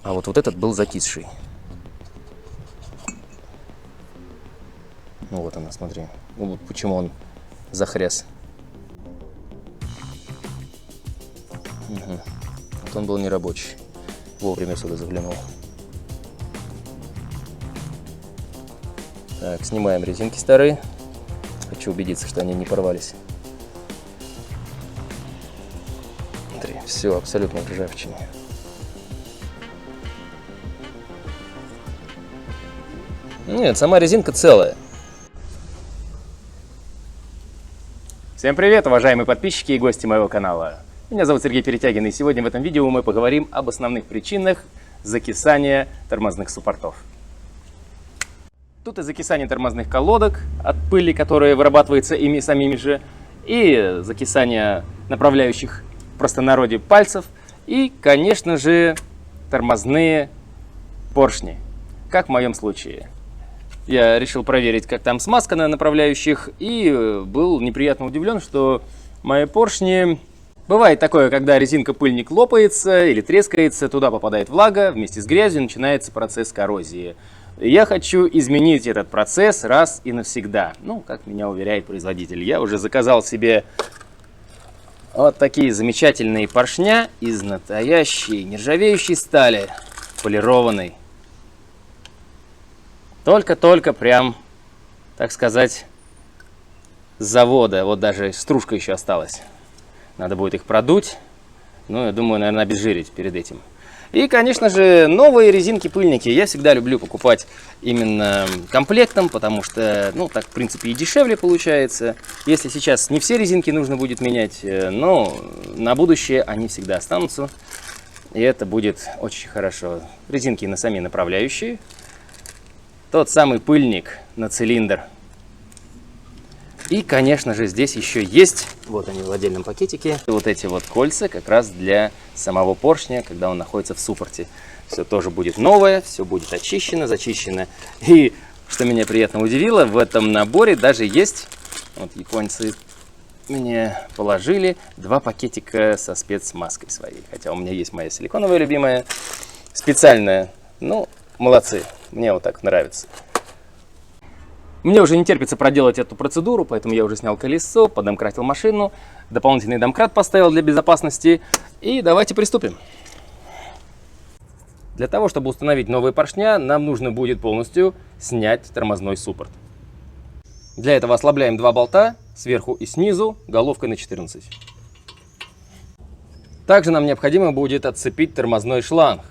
А вот этот был закисший. Ну вот она, смотри. Ну вот почему он захряс. Угу. Вот он был нерабочий. Вовремя сюда заглянул. Так, снимаем резинки старые. Хочу убедиться, что они не порвались. Смотри, все абсолютно в ржавчине. Нет, сама резинка целая. Всем привет, уважаемые подписчики и гости моего канала. Меня зовут Сергей Перетягин, и сегодня в этом видео мы поговорим об основных причинах закисания тормозных суппортов. Тут и закисание тормозных колодок от пыли, которая вырабатывается ими самими же, и закисание направляющих в простонародье пальцев, и, конечно же, тормозные поршни, как в моем случае. Я решил проверить, как там смазка на направляющих, и был неприятно удивлен, что мои поршни... Бывает такое, когда резинка-пыльник лопается или трескается, туда попадает влага, вместе с грязью начинается процесс коррозии. Я хочу изменить этот процесс раз и навсегда. Ну, как меня уверяет производитель. Я уже заказал себе вот такие замечательные поршня из настоящей нержавеющей стали, полированной. Только-только прям, так сказать, с завода. Вот даже стружка еще осталась. Надо будет их продуть. Ну, я думаю, наверное, обезжирить перед этим. И, конечно же, новые резинки-пыльники я всегда люблю покупать именно комплектом, потому что, ну, так, в принципе, и дешевле получается. Если сейчас не все резинки нужно будет менять, но на будущее они всегда останутся. И это будет очень хорошо. Резинки на сами направляющие. Тот самый пыльник на цилиндр. И, конечно же, здесь еще есть, вот они в отдельном пакетике, вот эти вот кольца как раз для самого поршня, когда он находится в суппорте. Все тоже будет новое, все будет очищено, зачищено. И, что меня приятно удивило, в этом наборе даже есть, вот японцы мне положили 2 пакетика со спецмаской своей. Хотя у меня есть моя силиконовая любимая, специальная. Ну, молодцы, мне вот так нравится. Мне уже не терпится проделать эту процедуру, поэтому я уже снял колесо, подомкратил машину, дополнительный домкрат поставил для безопасности. И давайте приступим. Для того, чтобы установить новые поршня, нам нужно будет полностью снять тормозной суппорт. Для этого ослабляем 2 болта сверху и снизу головкой на 14. Также нам необходимо будет отцепить тормозной шланг.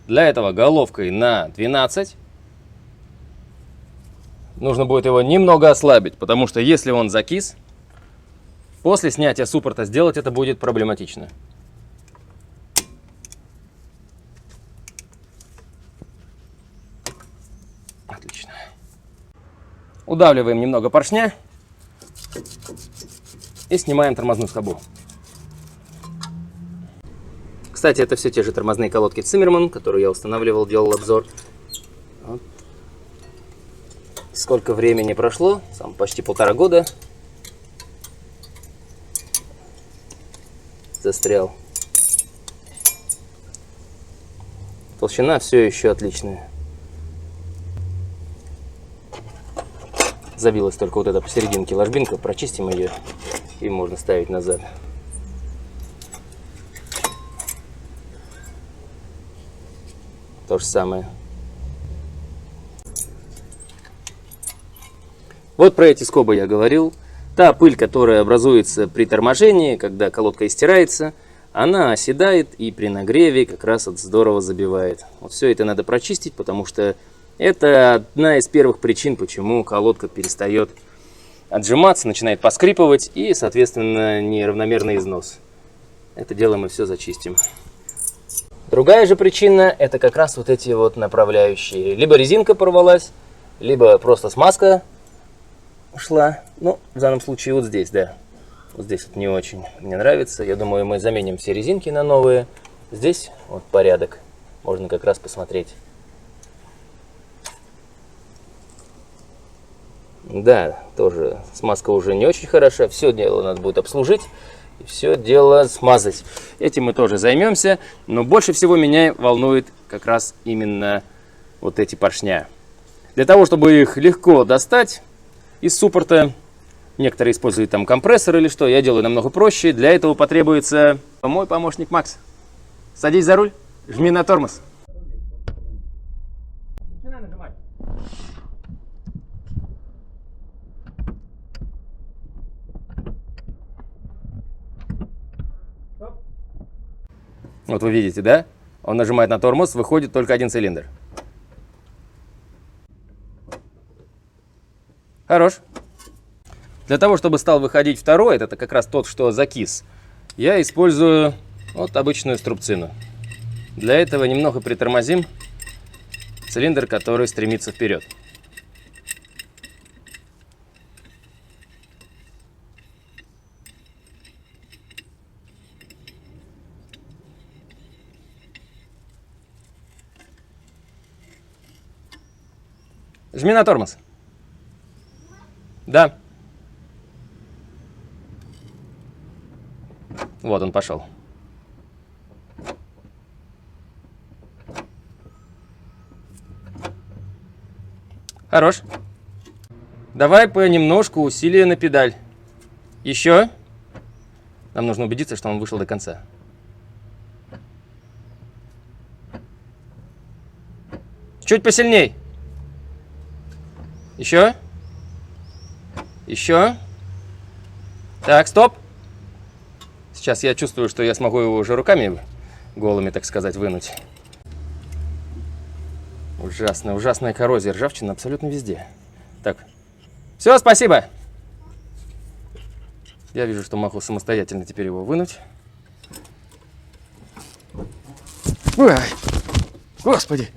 Для этого головкой на 12. Нужно будет его немного ослабить, потому что если он закис, после снятия суппорта сделать это будет проблематично. Отлично. Удавливаем немного поршня и снимаем тормозную скобу. Кстати, это все те же тормозные колодки Циммерман, которые я устанавливал, делал обзор. Вот. Сколько времени прошло? Почти 1,5 года. Застрял. Толщина все еще отличная. Забилась только вот эта посерединке ложбинка. Прочистим ее и можно ставить назад. То же самое. Вот про эти скобы я говорил. Та пыль, которая образуется при торможении, когда колодка истирается, она оседает и при нагреве как раз вот здорово забивает. Вот все это надо прочистить, потому что это одна из первых причин, почему колодка перестает отжиматься, начинает поскрипывать и, соответственно, неравномерный износ. Это дело мы все зачистим. Другая же причина — это как раз вот эти вот направляющие. Либо резинка порвалась, либо просто смазка ушла. Ну, в данном случае вот здесь, да. Вот здесь вот не очень мне нравится. Я думаю, мы заменим все резинки на новые. Здесь вот порядок. Можно как раз посмотреть. Да, тоже смазка уже не очень хороша. Все дело надо будет обслужить. и все дело смазать. Этим мы тоже займемся, но больше всего меня волнует как раз именно вот эти поршня. Для того, чтобы их легко достать из суппорта, некоторые используют там компрессор или что, я делаю намного проще. Для этого потребуется мой помощник Макс. Садись за руль, жми на тормоз. Вот вы видите, да? Он нажимает на тормоз, выходит только один цилиндр. Хорош. Для того, чтобы стал выходить второй, это как раз тот, что закис, я использую вот обычную струбцину. Для этого немного притормозим цилиндр, который стремится вперед. Жми на тормоз. Да. Вот он пошел. Хорош. Давай понемножку усилия на педаль. Еще. Нам нужно убедиться, что он вышел до конца. Чуть посильней. Еще. Еще. Так, стоп. Сейчас я чувствую, что я смогу его уже руками голыми, так сказать, вынуть. Ужасная, ужасная коррозия, ржавчина абсолютно везде. Так, все, спасибо. Я вижу, что могу самостоятельно теперь его вынуть. Ой, господи,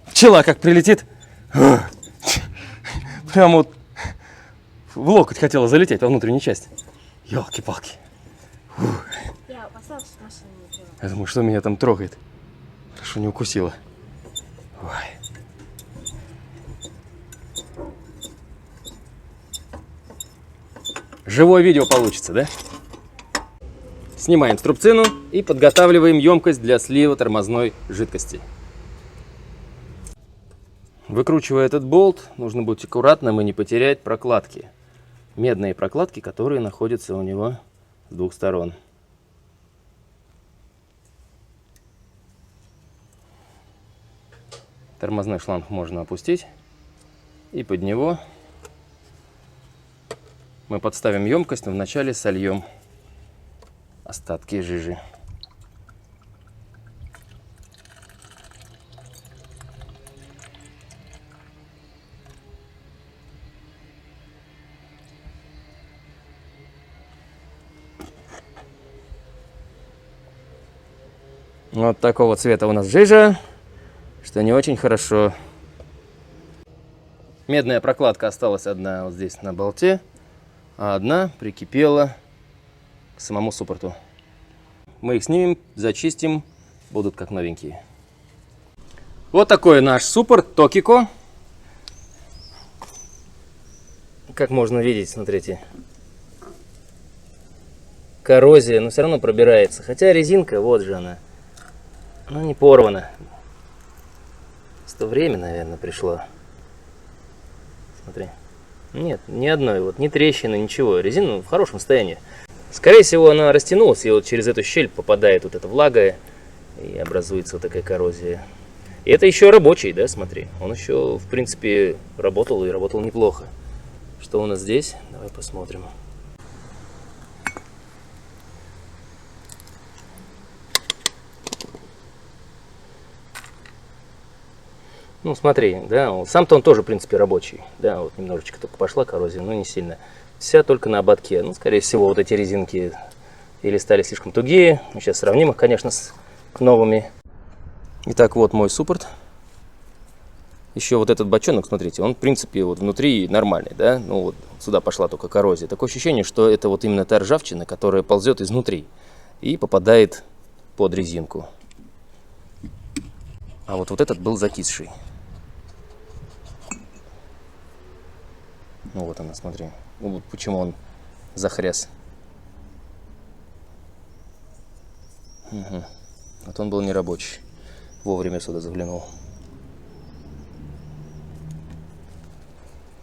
пчела как прилетит. Прям вот в локоть хотела залететь во внутреннюю часть. Ёлки-палки. Я опасалась, что машина не открыла. Я думаю, что меня там трогает. Хорошо не укусила. Ой. Живое видео получится, да? Снимаем струбцину и подготавливаем емкость для слива тормозной жидкости. Выкручивая этот болт, нужно быть аккуратным и не потерять прокладки. Медные прокладки, которые находятся у него с двух сторон. Тормозной шланг можно опустить, и под него мы подставим емкость, но вначале сольем остатки жижи. Вот такого цвета у нас жижа, что не очень хорошо. Медная прокладка осталась одна вот здесь на болте, а одна прикипела к самому суппорту. Мы их снимем, зачистим, будут как новенькие. Вот такой наш суппорт Токико. Как можно видеть, смотрите. Коррозия, но все равно пробирается. Хотя резинка, вот же она. Ну, не порвана. Просто время, наверное, пришло. Смотри. Нет, ни одной, вот, ни трещины, ничего. Резина в хорошем состоянии. Скорее всего, она растянулась, и вот через эту щель попадает вот эта влага, и образуется вот такая коррозия. И это еще рабочий, да, смотри. Он еще, в принципе, работал, и работал неплохо. Что у нас здесь? Давай посмотрим. Ну, смотри, да, сам-то он тоже, в принципе, рабочий. Да, вот немножечко только пошла коррозия, но не сильно. Вся только на ободке. Ну, скорее всего, вот эти резинки или стали слишком тугие. Мы сейчас сравним их, конечно, с новыми. Итак, вот мой суппорт. Еще вот этот бочонок, смотрите, он, в принципе, вот внутри нормальный, да. Ну, вот сюда пошла только коррозия. Такое ощущение, что это вот именно та ржавчина, которая ползет изнутри и попадает под резинку. А вот этот был закисший. Ну вот она, смотри. Ну, вот почему он захряс. Угу. Вот он был нерабочий. Вовремя сюда заглянул.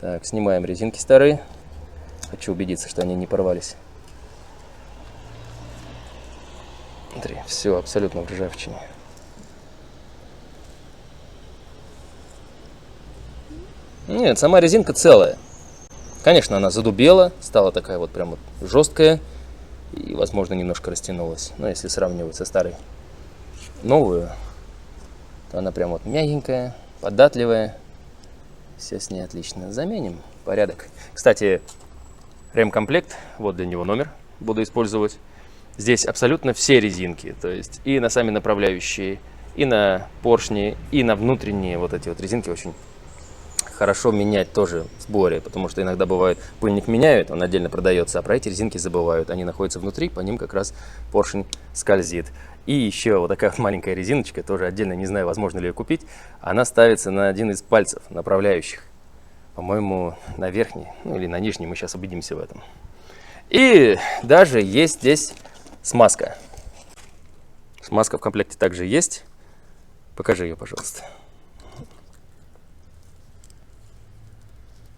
Так, снимаем резинки старые. Хочу убедиться, что они не порвались. Смотри, все абсолютно в ржавчине. Нет, сама резинка целая. Конечно, она задубела, стала такая вот прям вот жесткая и, возможно, немножко растянулась. Но если сравнивать со старой новую, то она прям вот мягенькая, податливая. Все с ней отлично. Заменим. Порядок. Кстати, ремкомплект, вот для него номер буду использовать. Здесь абсолютно все резинки, то есть и на сами направляющие, и на поршни, и на внутренние вот эти вот резинки очень хорошо менять тоже в сборе, потому что иногда бывает, пыльник меняют, он отдельно продается, а про эти резинки забывают. Они находятся внутри, по ним как раз поршень скользит. И еще вот такая вот маленькая резиночка, тоже отдельно, не знаю, возможно ли ее купить. Она ставится на один из пальцев направляющих. По-моему, на верхний, ну или на нижний, мы сейчас убедимся в этом. И даже есть здесь смазка. Смазка в комплекте также есть. Покажи ее, пожалуйста.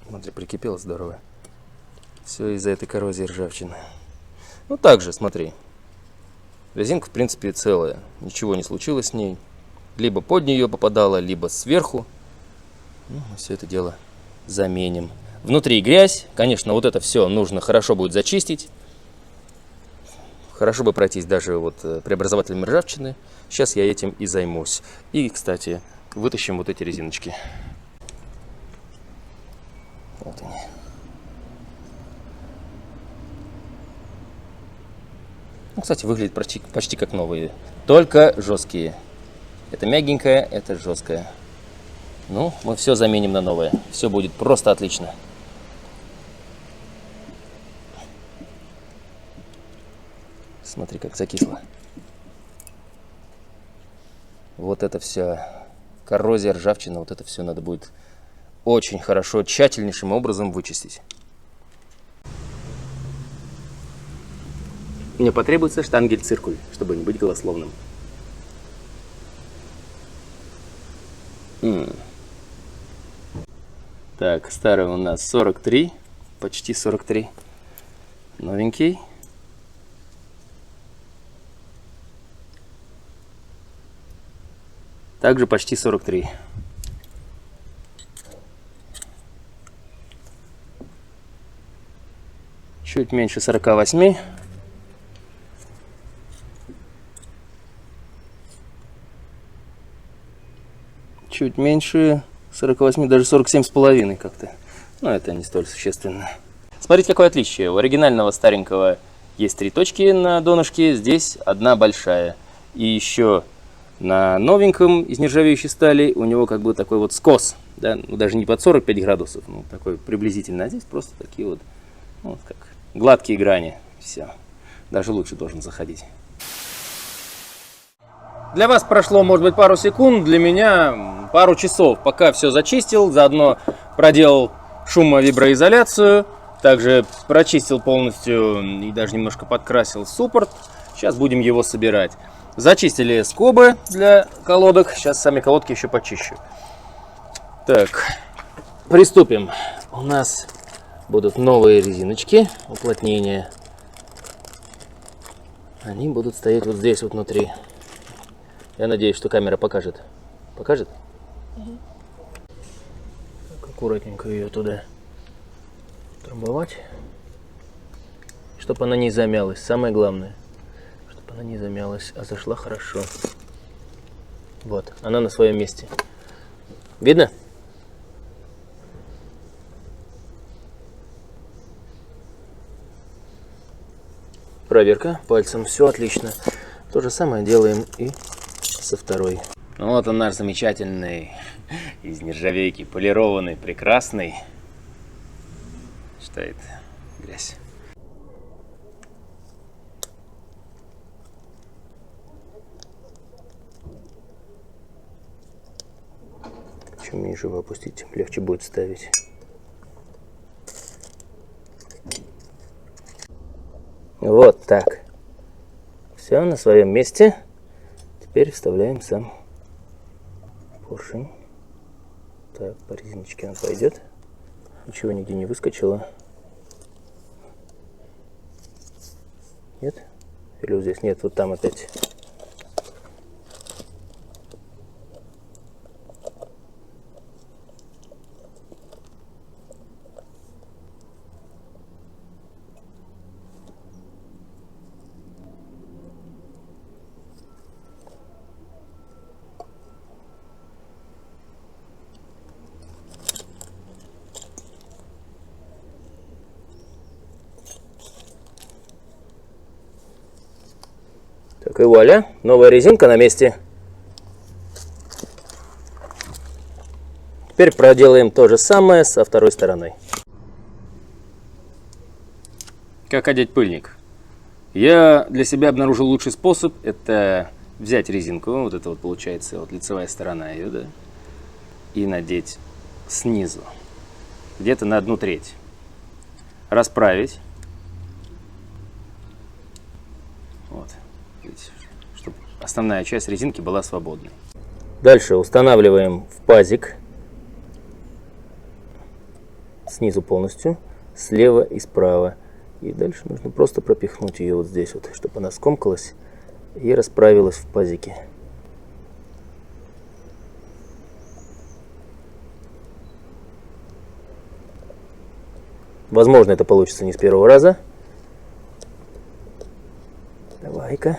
Смотри, прикипело здорово. Все из-за этой коррозии ржавчины. Ну, также, смотри. Резинка, в принципе, целая. Ничего не случилось с ней. Либо под нее попадала, либо сверху. Ну, мы все это дело заменим. Внутри грязь. Конечно, вот это все нужно хорошо будет зачистить. Хорошо бы пройтись даже вот преобразователем ржавчины. Сейчас я этим и займусь. И, кстати, вытащим вот эти резиночки. Вот они. Ну, кстати, выглядит почти как новые. Только жесткие. Это мягенькое, это жесткое. Ну, мы все заменим на новое. Все будет просто отлично. Смотри, как закисло. Вот это вся коррозия, ржавчина, вот это все надо будет очень хорошо, тщательнейшим образом вычистить. Мне потребуется штангель-циркуль, чтобы не быть голословным. Так, старый у нас 43, почти 43. Новенький. Также почти 43. Чуть меньше 48. Чуть меньше 48, даже 47,5 как-то. Но это не столь существенно. Смотрите, какое отличие. У оригинального старенького есть 3 точки на донышке, здесь одна большая. И еще на новеньком из нержавеющей стали у него как бы такой вот скос. Да? Ну, даже не под 45 градусов, ну, такой приблизительно. А здесь просто такие вот, ну, как гладкие грани. Все. Даже лучше должен заходить. Для вас прошло, может быть, пару секунд, для меня пару часов. Пока все зачистил, заодно проделал шумовиброизоляцию, также прочистил полностью и даже немножко подкрасил суппорт. Сейчас будем его собирать. Зачистили скобы для колодок, сейчас сами колодки еще почищу. Так, приступим. У нас будут новые резиночки, уплотнения. Они будут стоять вот здесь вот внутри. Я надеюсь, что камера покажет. Покажет? Угу. Так, аккуратненько ее туда трамбовать. Чтобы она не замялась. Самое главное. Чтобы она не замялась, а зашла хорошо. Вот, она на своем месте. Видно? Проверка пальцем. Все отлично. То же самое делаем и со второй. Вот он наш замечательный, из нержавейки, полированный, прекрасный. Что это? Грязь. Чем меньше его опустить, тем легче будет ставить. Вот так. Все Все на своем месте. Теперь вставляем сам поршень. Так, по резиночке он пойдет. Ничего нигде не выскочило. Нет? Или вот здесь нет, вот там опять. Так, и вуаля, новая резинка на месте. Теперь проделаем то же самое со второй стороной. Как одеть пыльник? Я для себя обнаружил лучший способ. Это взять резинку, вот это вот получается вот лицевая сторона ее, да, и надеть снизу, где-то на 1/3. Расправить. Вот. Чтобы основная часть резинки была свободной. Дальше устанавливаем в пазик снизу полностью, слева и справа. И дальше нужно просто пропихнуть ее вот здесь вот, чтобы она скомкалась и расправилась в пазике. Возможно, это получится не с первого раза. Давай-ка.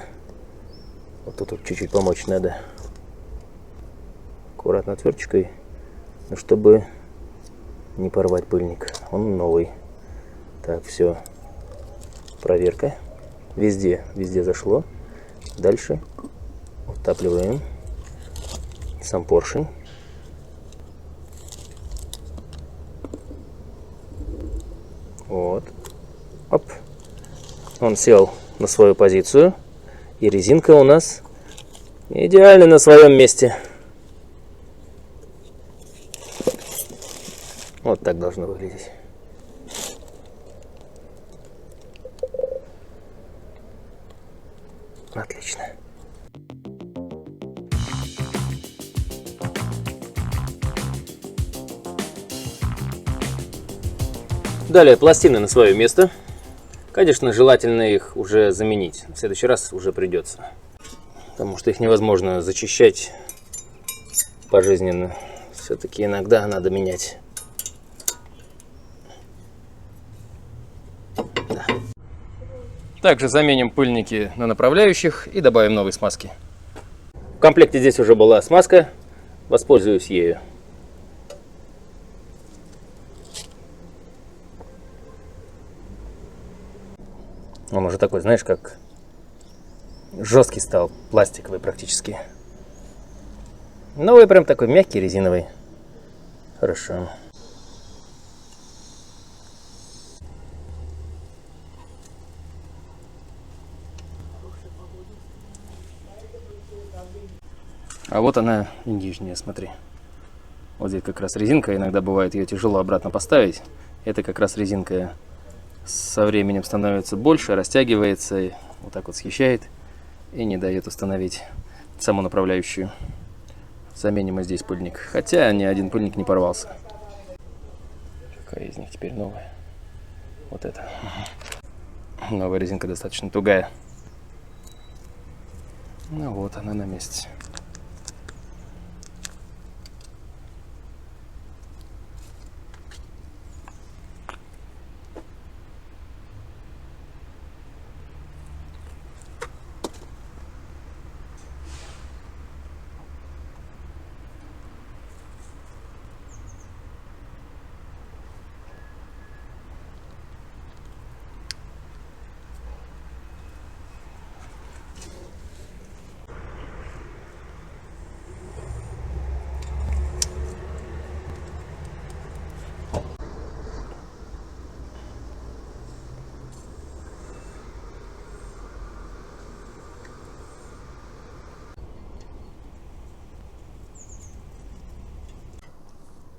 Вот тут чуть-чуть помочь надо. Аккуратно отверточкой, но чтобы не порвать пыльник. Он новый. Так, все. Проверка. Везде зашло. Дальше утапливаем сам поршень. Вот. Оп. Он сел на свою позицию. И резинка у нас идеально на своем месте. Вот так должно выглядеть. Отлично. Далее пластины на свое место. Конечно, желательно их уже заменить. В следующий раз уже придется. Потому что их невозможно зачищать пожизненно. Все-таки иногда надо менять. Да. Также заменим пыльники на направляющих и добавим новой смазки. В комплекте здесь уже была смазка. Воспользуюсь ею. Он уже такой, знаешь, как жесткий стал, пластиковый практически. Новый прям такой мягкий, резиновый. Хорошо. А вот она, нижняя, смотри. Вот здесь как раз резинка, иногда бывает ее тяжело обратно поставить. Это как раз резинка со временем становится больше, растягивается, и вот так вот съезжает и не дает установить саму направляющую. Заменим и здесь пыльник. Хотя ни один пыльник не порвался. Какая из них теперь новая? Вот эта. Новая резинка достаточно тугая. Ну вот она на месте.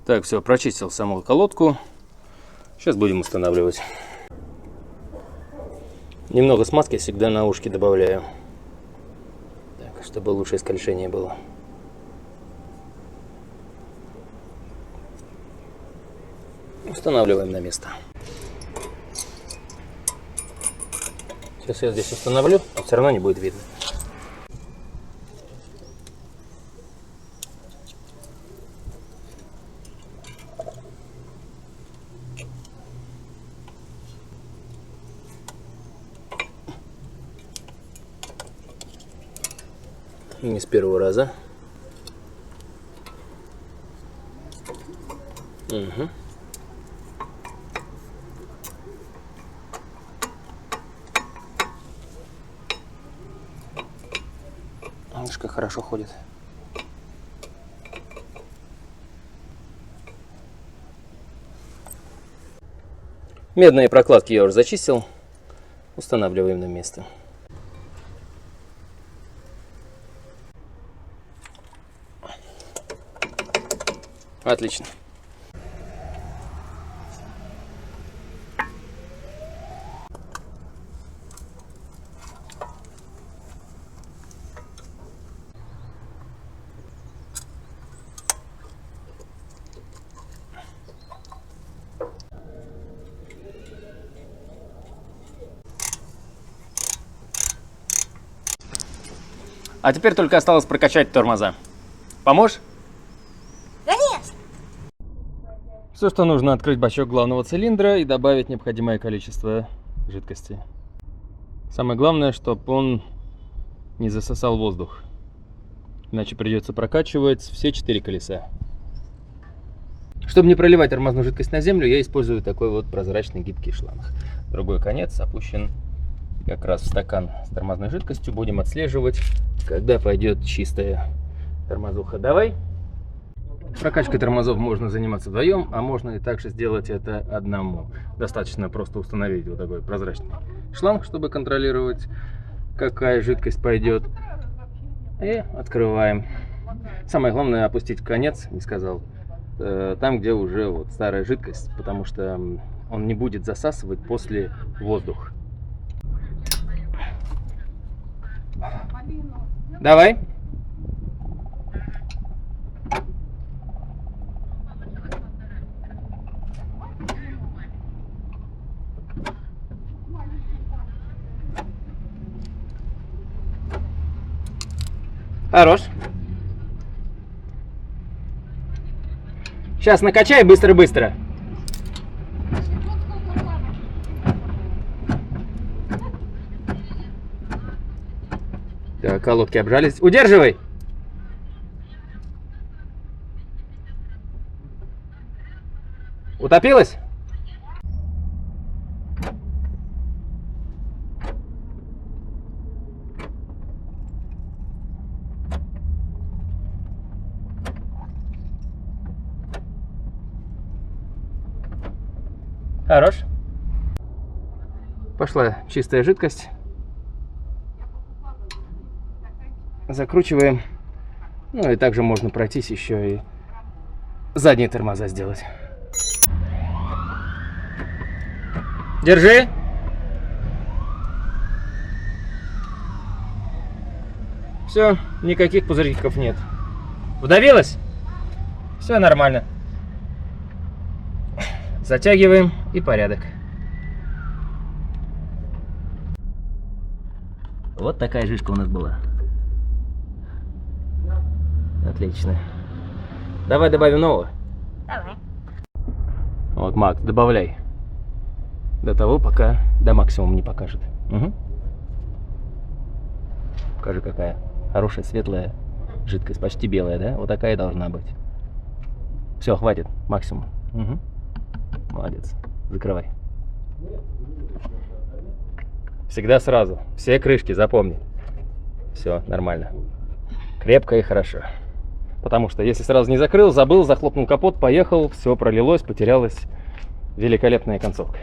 Так, все, прочистил саму колодку. Сейчас будем устанавливать. Немного смазки всегда на ушки добавляю. чтобы лучшее скольжение было. Устанавливаем на место. Сейчас я здесь установлю, но все равно не будет видно. Не с первого раза. Угу. Видишь, как хорошо ходит. Медные прокладки я уже зачистил. Устанавливаем на место. Отлично. А теперь только осталось прокачать тормоза. Поможешь? Конечно. Все, что нужно, открыть бачок главного цилиндра и добавить необходимое количество жидкости. Самое главное, чтобы он не засосал воздух. Иначе придется прокачивать все 4 колеса. Чтобы не проливать тормозную жидкость на землю, я использую такой вот прозрачный гибкий шланг. Другой конец опущен как раз в стакан с тормозной жидкостью. Будем отслеживать, когда пойдет чистая тормозуха. Давай. Прокачкой тормозов можно заниматься вдвоем, а можно и также сделать это одному. Достаточно просто установить вот такой прозрачный шланг, чтобы контролировать, какая жидкость пойдет. И открываем. Самое главное опустить конец, не сказал, там, где уже вот старая жидкость, потому что он не будет засасывать после воздух. Давай. Хорош. Сейчас накачай быстро-быстро. Так, колодки обжались. Удерживай. Утопилась? Хорош. Пошла чистая жидкость. Закручиваем. Ну и также можно пройтись еще и задние тормоза сделать. Держи. Все, никаких пузырьков нет. Вдавилась? Все нормально. Затягиваем и порядок. Вот такая жижка у нас была. Отлично. Давай добавим нового. Давай. Вот, Макс, добавляй. До того, пока до максимума не покажет. Угу. Покажи, какая хорошая светлая жидкость. Почти белая, да? Вот такая должна быть. Все, хватит. Максимум. Угу. Молодец. Закрывай. Всегда сразу. Все крышки запомни. Все, нормально. Крепко и хорошо. Потому что если сразу не закрыл, забыл, захлопнул капот, поехал, все пролилось, потерялась великолепная концовка.